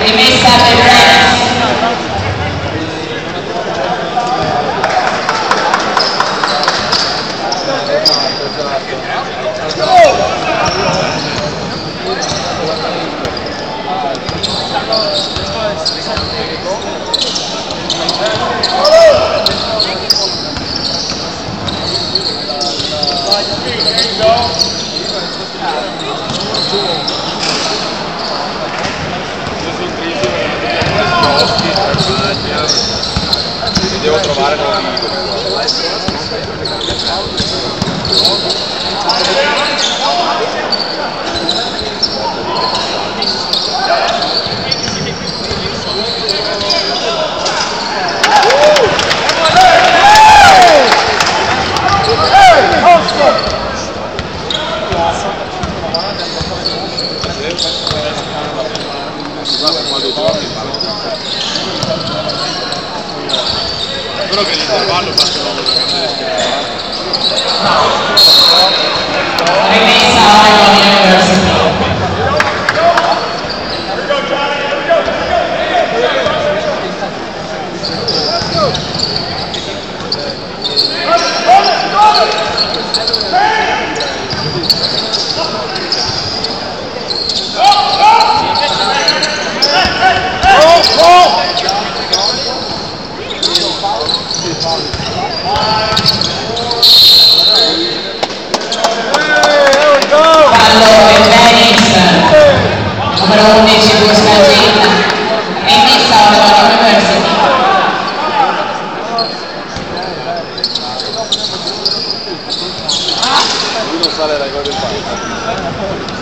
Rimessa per Rennes. Devo trovare nuovi Però che l'intervallo fa Rimessa Oregon University. Fallo per Venice, numero 11 Buscaglia, rimessa Oregon University. Lui non sa le regole del palco.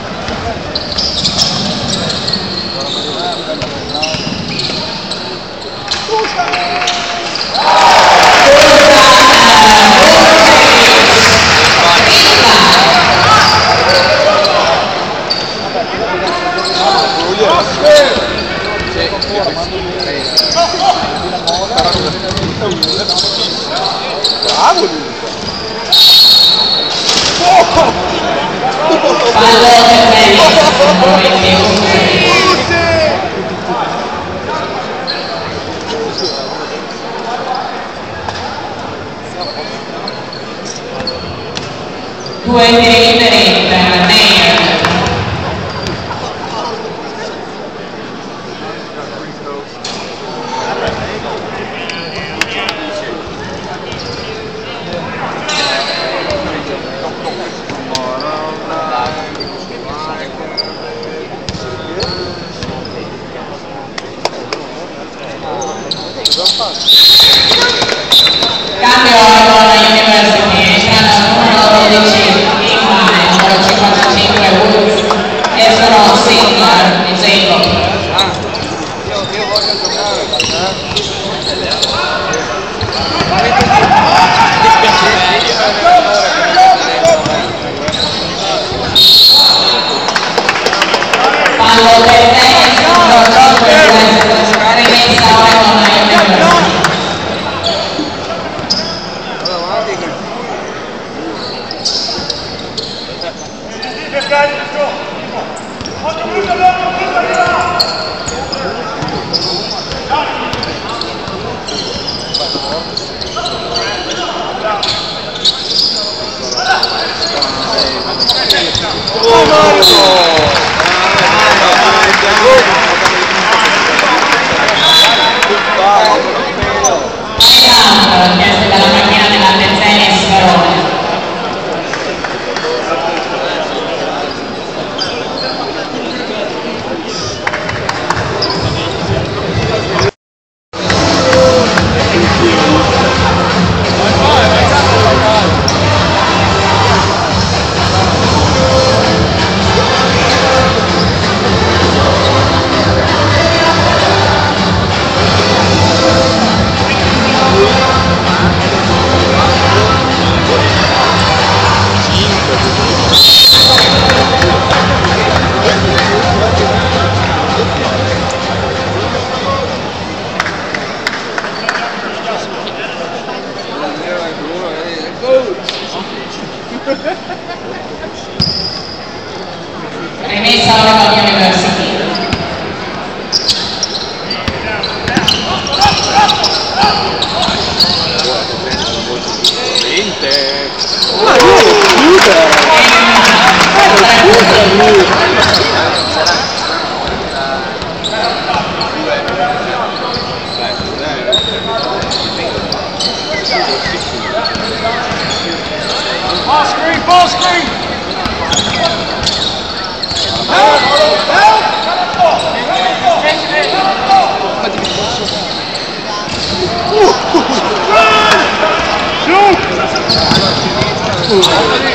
Bravo lui! Fallo per Venice, numero 21. Due tiri liberi per Meyer. Cambio Oregon University, entrano numero 12 Inline, numero 55 Woods, escono Singer e Jacob. Io voglio giocare, Fallo per Venice, numero 8 West, rimessa Oregon University. Chiesto dalla macchina della Mercedes Verona. screen, ball screen. Shoot!